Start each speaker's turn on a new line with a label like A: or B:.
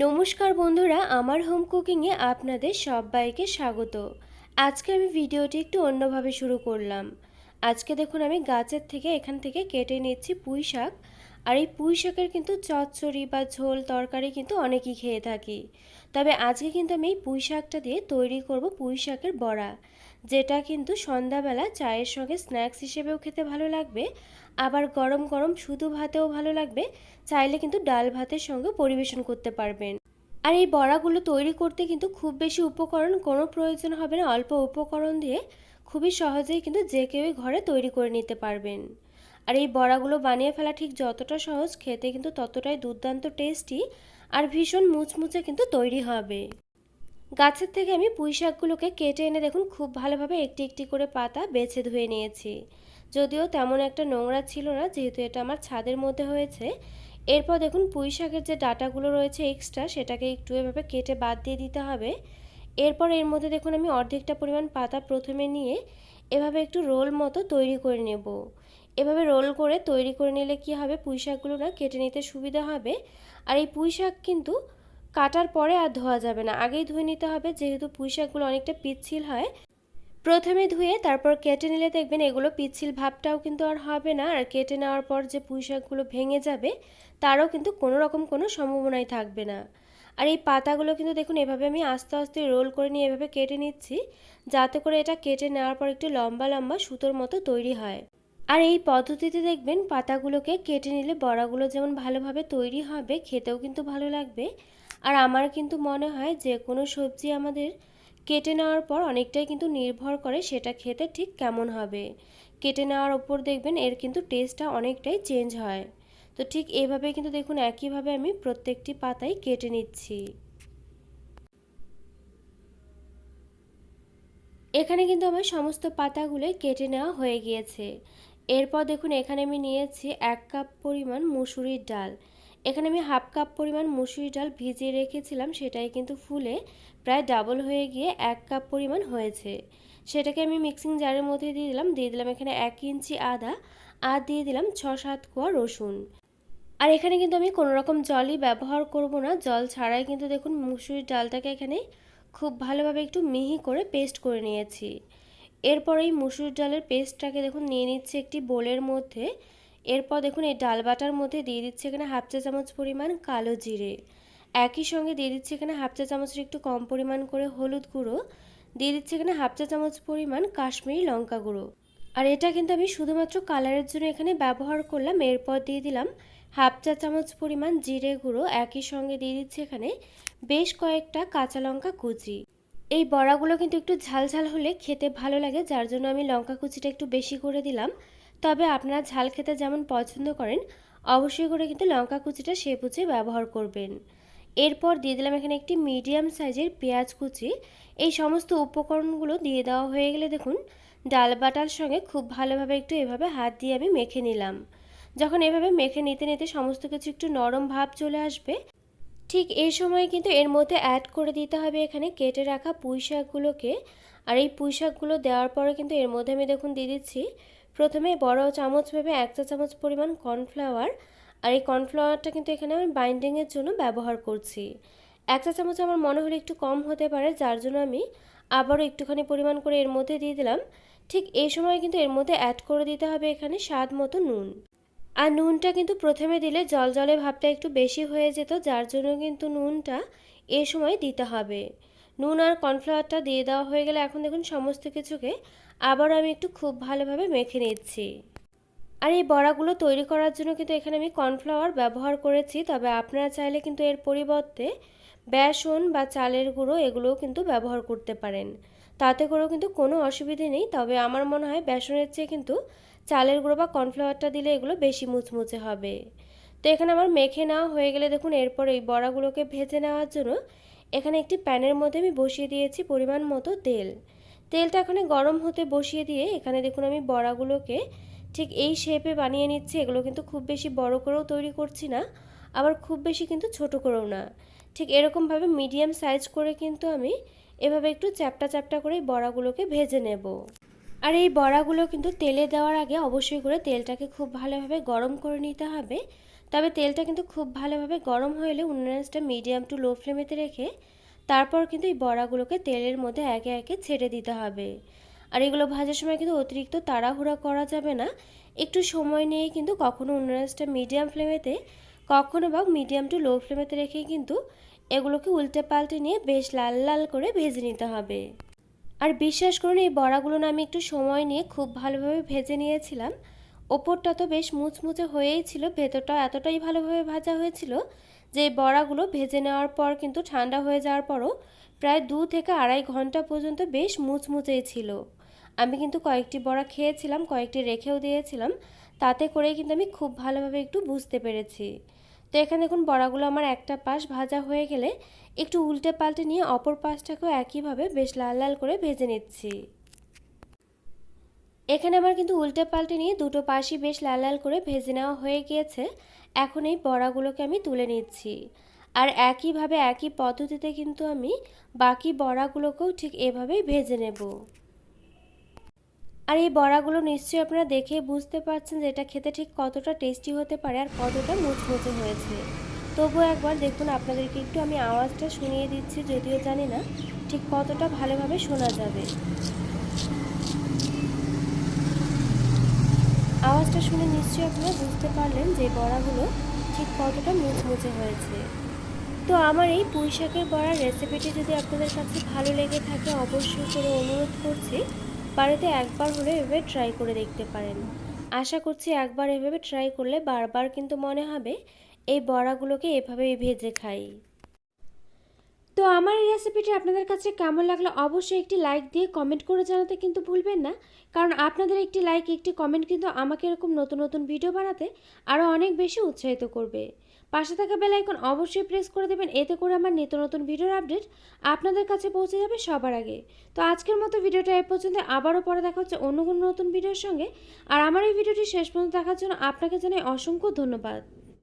A: নমস্কার বন্ধুরা, আমার হোম কুকিংয়ে আপনাদের সবাইকে স্বাগত। আজকে আমি ভিডিওটি একটু অন্যভাবে শুরু করলাম। আজকে দেখুন আমি গাছের থেকে এখান থেকে কেটে নিচ্ছি পুঁই শাক। আর এই পুঁই শাকের কিন্তু চচ্চড়ি বা ঝোল তরকারি কিন্তু অনেকেই খেয়ে থাকি। তবে আজকে কিন্তু আমি এই পুঁই শাকটা দিয়ে তৈরি করব পুঁই শাকের বড়া, যেটা কিন্তু সন্ধ্যাবেলা চায়ের সঙ্গে স্ন্যাক্স হিসেবেও খেতে ভালো লাগবে, আবার গরম গরম শুধু ভাতেও ভালো লাগবে। চাইলে কিন্তু ডাল ভাতের সঙ্গে পরিবেশন করতে পারবেন। আর এই বড়াগুলো তৈরি করতে কিন্তু খুব বেশি উপকরণ কোনো প্রয়োজন হবে না। অল্প উপকরণ দিয়ে খুবই সহজেই কিন্তু যে কেউই ঘরে তৈরি করে নিতে পারবেন। আর এই বড়াগুলো বানিয়ে ফেলা ঠিক যতটা সহজ, খেতে কিন্তু ততটাই দুর্দান্ত টেস্টি আর ভীষণ মুচমুচে কিন্তু তৈরি হবে। গাছের থেকে আমি পুঁই শাকগুলোকে কেটে এনে দেখুন খুব ভালোভাবে একটি একটি করে পাতা বেছে ধুয়ে নিয়েছি। যদিও তেমন একটা নোংরা ছিল না, যেহেতু এটা আমার ছাদের মধ্যে হয়েছে। এরপর দেখুন পুঁই শাকের যে ডাঁটাগুলো রয়েছে এক্সট্রা, সেটাকে একটু এভাবে কেটে বাদ দিয়ে দিতে হবে। এরপর এর মধ্যে দেখুন আমি অর্ধেকটা পরিমাণ পাতা প্রথমে নিয়ে এভাবে একটু রোল মতো তৈরি করে নেব। এভাবে রোল করে তৈরি করে নিলে কি হবে, পুঁই শাকগুলো না কেটে নিতে সুবিধা হবে। আর এই পুঁই শাক কিন্তু কাটার পরে আর ধোয়া যাবে না, আগেই ধুয়ে নিতে হবে, যেহেতু পুঁই শাকগুলো অনেকটা পিচ্ছিল হয়। প্রথমে ধুয়ে তারপর কেটে নিলে দেখবেন এগুলো পিচ্ছিল ভাবটাও কিন্তু আর হবে না। আর কেটে নেওয়ার পর যে পুঁই শাকগুলো ভেঙে যাবে তারও কিন্তু কোনো রকম কোনো সম্ভাবনাই থাকবে না। আর এই পাতাগুলো কিন্তু দেখুন এভাবে আমি আস্তে আস্তে রোল করে নিয়ে এভাবে কেটে নিচ্ছি, যাতে করে এটা কেটে নেওয়ার পর একটু লম্বা লম্বা সুতোর মতো তৈরি হয়। আর এই পদ্ধতিতে দেখবেন পাতাগুলোকে কেটে নিলে বড়াগুলো যেমন ভালোভাবে তৈরি হবে, খেতেও কিন্তু ভালো লাগবে। আর আমার কিন্তু মনে হয় যে কোনো সবজি আমাদের কেটে নেওয়ার পর অনেকটাই কিন্তু নির্ভর করে সেটা খেতে ঠিক কেমন হবে। কেটে নেওয়ার ওপর দেখবেন এর কিন্তু টেস্টটা অনেকটাই চেঞ্জ হয়। তো ঠিক এইভাবে কিন্তু দেখুন একইভাবে আমি প্রত্যেকটি পাতাই কেটে নিচ্ছি। এখানে কিন্তু আমার সমস্ত পাতাগুলোই কেটে নেওয়া হয়ে গিয়েছে। এরপর দেখুন এখানে আমি নিয়েছি 1 কাপ পরিমাণ মুসুরির ডাল। এখানে আমি হাফ কাপ পরিমাণ মুসুরির ডাল ভিজিয়ে রেখেছিলাম, সেটাই কিন্তু ফুলে প্রায় ডাবল হয়ে গিয়ে 1 কাপ পরিমাণ হয়েছে। সেটাকে আমি মিক্সিং জারের মধ্যে দিয়ে দিলাম এখানে 1 ইঞ্চি আদা, আর দিয়ে দিলাম 6-7 কোয়া রসুন। আর এখানে কিন্তু আমি কোনো রকম জলই ব্যবহার করব না, জল ছাড়াই কিন্তু দেখুন মুসুরির ডালটাকে এখানে খুব ভালোভাবে একটু মিহি করে পেস্ট করে নিয়েছি। এরপর এই মুসুরির ডালের পেস্টটাকে দেখুন নিয়ে নিচ্ছে একটি বোলের মধ্যে। এরপর দেখুন এই ডাল বাটার মধ্যে দিয়ে দিচ্ছে এখানে হাফ চা চামচ পরিমাণ কালো জিরে। একই সঙ্গে দিয়ে দিচ্ছে এখানে হাফ চা চামচের একটু কম পরিমাণ করে হলুদ গুঁড়ো। দিয়ে দিচ্ছে এখানে হাফ চা চামচ পরিমাণ কাশ্মীরি লঙ্কা গুঁড়ো। আর এটা কিন্তু আমি শুধুমাত্র কালারের জন্য এখানে ব্যবহার করলাম। এরপর দিয়ে দিলাম হাফ চা চামচ পরিমাণ জিরে গুঁড়ো। একই সঙ্গে দিয়ে দিচ্ছি এখানে বেশ কয়েকটা কাঁচা লঙ্কা কুচি। এই বড়াগুলো কিন্তু একটু ঝাল ঝাল হলে খেতে ভালো লাগে, যার জন্য আমি লঙ্কা কুচিটা একটু বেশি করে দিলাম। তবে আপনারা ঝাল খেতে যেমন পছন্দ করেন অবশ্যই করে কিন্তু লঙ্কা কুচিটা সে বুঝে ব্যবহার করবেন। এরপর দিয়ে দিলাম এখানে একটি মিডিয়াম সাইজের পেঁয়াজ কুচি। এই সমস্ত উপকরণগুলো দিয়ে দেওয়া হয়ে গেলে দেখুন ডাল বাটার সঙ্গে খুব ভালোভাবে একটু এভাবে হাত দিয়ে আমি মেখে নিলাম। যখন এভাবে মেখে নিতে নিতে সমস্ত কিছু একটু নরম ভাব চলে আসবে, ঠিক এই সময় কিন্তু এর মধ্যে অ্যাড করে দিতে হবে এখানে কেটে রাখা পুঁই শাকগুলোকে। আর এই পুঁই শাকগুলো দেওয়ার পরে কিন্তু এর মধ্যে আমি দেখুন দিয়ে দিচ্ছি প্রথমে বড় চামচ ভেবে 1 চা চামচ পরিমাণ কর্নফ্লাওয়ার। আর এই কর্নফ্লাওয়ারটা কিন্তু এখানে আমি বাইন্ডিংয়ের জন্য ব্যবহার করছি। 1 চা চামচ আমার মনে হলো একটু কম হতে পারে, যার জন্য আমি আবারও একটুখানি পরিমাণ করে এর মধ্যে দিয়ে দিলাম। ঠিক এই সময় কিন্তু এর মধ্যে অ্যাড করে দিতে হবে এখানে স্বাদ মতো নুন। আর নুনটা কিন্তু প্রথমে দিলে জল জলে ভাবটা একটু বেশি হয়ে যেত, যার জন্য কিন্তু নুনটা এ সময় দিতে হবে। নুন আর কর্নফ্লাওয়ারটা দিয়ে দেওয়া হয়ে গেলে এখন দেখুন সমস্ত কিছুকে আবার আমি একটু খুব ভালোভাবে মেখে নিচ্ছি। আর এই বড়াগুলো তৈরি করার জন্য কিন্তু এখানে আমি কর্নফ্লাওয়ার ব্যবহার করেছি, তবে আপনারা চাইলে কিন্তু এর পরিবর্তে বেসন বা চালের গুঁড়ো এগুলোও কিন্তু ব্যবহার করতে পারেন। তাতে করেও কিন্তু কোনো অসুবিধে নেই, তবে আমার মনে হয় বেসনের চেয়ে কিন্তু চালের গুঁড়ো বা কর্নফ্লাওয়ারটা দিলে এগুলো বেশি মুচমুচে হবে। তো এখানে আমার মেখে নেওয়া হয়ে গেলে দেখুন এরপর এই বড়াগুলোকে ভেজে নেওয়ার জন্য এখানে একটি প্যানের মধ্যে আমি বসিয়ে দিয়েছি পরিমাণ মতো তেল। তেলটা এখানে গরম হতে বসিয়ে দিয়ে এখানে দেখুন আমি বড়াগুলোকে ঠিক এই শেপে বানিয়ে নিচ্ছি। এগুলো কিন্তু খুব বেশি বড় করেও তৈরি করছি না, আবার খুব বেশি কিন্তু ছোট করেও না। ঠিক এরকমভাবে মিডিয়াম সাইজ করে কিন্তু আমি এভাবে একটু চ্যাপটা চ্যাপটা করে বড়াগুলোকে ভেজে নেব। আর এই বড়াগুলো কিন্তু তেলে দেওয়ার আগে অবশ্যই করে তেলটাকে খুব ভালোভাবে গরম করে নিতে হবে, তবে তেলটা কিন্তু খুব ভালোভাবে গরম হয়ে এলে উনুনের আঁচটা মিডিয়াম টু লো ফ্লেমেতে রেখে তারপর কিন্তু এই বড়াগুলোকে তেলের মধ্যে একে একে ছেড়ে দিতে হবে। আর এগুলো ভাজার সময় কিন্তু অতিরিক্ত তাড়াহুড়া করা যাবে না, একটু সময় নিয়ে কিন্তু কখনো উনুনের আঁচটা মিডিয়াম ফ্লেমেতে কখনো বা মিডিয়াম টু লো ফ্লেমেতে রেখে কিন্তু এগুলোকে উল্টে পাল্টে নিয়ে বেশ লাল লাল করে ভেজে নিতে হবে। আর বিশ্বাস করুন এই বড়াগুলো না আমি একটু সময় নিয়ে খুব ভালোভাবে ভেজে নিয়েছিলাম। ওপরটা তো বেশ মুচমুচে হয়েই ছিল, ভেতরটা এতটাই ভালোভাবে ভাজা হয়েছিল যে এই বড়াগুলো ভেজে নেওয়ার পর কিন্তু ঠান্ডা হয়ে যাওয়ার পরও প্রায় 2 থেকে আড়াই ঘন্টা পর্যন্ত বেশ মুচমুচেই ছিল। আমি কিন্তু কয়েকটি বড়া খেয়েছিলাম, কয়েকটি রেখেও দিয়েছিলাম, তাতে করেই কিন্তু আমি খুব ভালোভাবে একটু বুঝতে পেরেছি। তো এখানে দেখুন বড়াগুলো আমার একটা পাশ ভাজা হয়ে গেলে একটু উল্টে পাল্টে নিয়ে অপর পাশটাকেও একইভাবে বেশ লাল লাল করে ভেজে নিচ্ছি। এখানে আমার কিন্তু উল্টে পাল্টে নিয়ে দুটো পাশই বেশ লাল লাল করে ভেজে নেওয়া হয়ে গিয়েছে। এখন এই বড়াগুলোকে আমি তুলে নিচ্ছি। আর একইভাবে একই পদ্ধতিতে কিন্তু আমি বাকি বড়াগুলোকেও ঠিক এভাবেই ভেজে নেব। আর এই বড়াগুলো নিশ্চয়ই আপনারা দেখে বুঝতে পারছেন যে এটা খেতে ঠিক কতটা টেস্টি হতে পারে আর কতটা মুচমুচে হয়েছে। তবুও একবার দেখুন, আপনাদেরকে একটু আমি আওয়াজটা শুনিয়ে দিচ্ছি, যদিও জানি না ঠিক কতটা ভালোভাবে শোনা যাবে। আওয়াজটা শুনে নিশ্চয়ই আপনারা বুঝতে পারলেন যে বড়াগুলো ঠিক কতটা মুচমুচে হয়েছে। তো আমার এই পুঁই শাকের বড়ার রেসিপিটি যদি আপনাদের কাছে ভালো লেগে থাকে অবশ্যই করে অনুরোধ করছি বাড়িতে একবার হলে এভাবে ট্রাই করে দেখতে পারেন। আশা করছি একবার এভাবে ট্রাই করলে বারবার কিন্তু মনে হবে এই বড়াগুলোকে এভাবেই ভেজে খাই। তো আমার এই রেসিপিটি আপনাদের কাছে কেমন লাগলো অবশ্যই একটি লাইক দিয়ে কমেন্ট করে জানাতে কিন্তু ভুলবেন না, কারণ আপনাদের একটি লাইক একটি কমেন্ট কিন্তু আমাকে এরকম নতুন নতুন ভিডিও বানাতে আরও অনেক বেশি উৎসাহিত করবে। পাশে থাকা বেল আইকন অবশ্যই প্রেস করে দেবেন, এতে করে আমার নিত্য নতুন ভিডিওর আপডেট আপনাদের কাছে পৌঁছে যাবে সবার আগে। তো আজকের মতো ভিডিওটা এ পর্যন্ত, আবারও পরে দেখা হচ্ছে অন্য কোনো নতুন ভিডিওর সঙ্গে। আর আমার এই ভিডিওটি শেষ পর্যন্ত দেখার জন্য আপনাকে জানাই অসংখ্য ধন্যবাদ।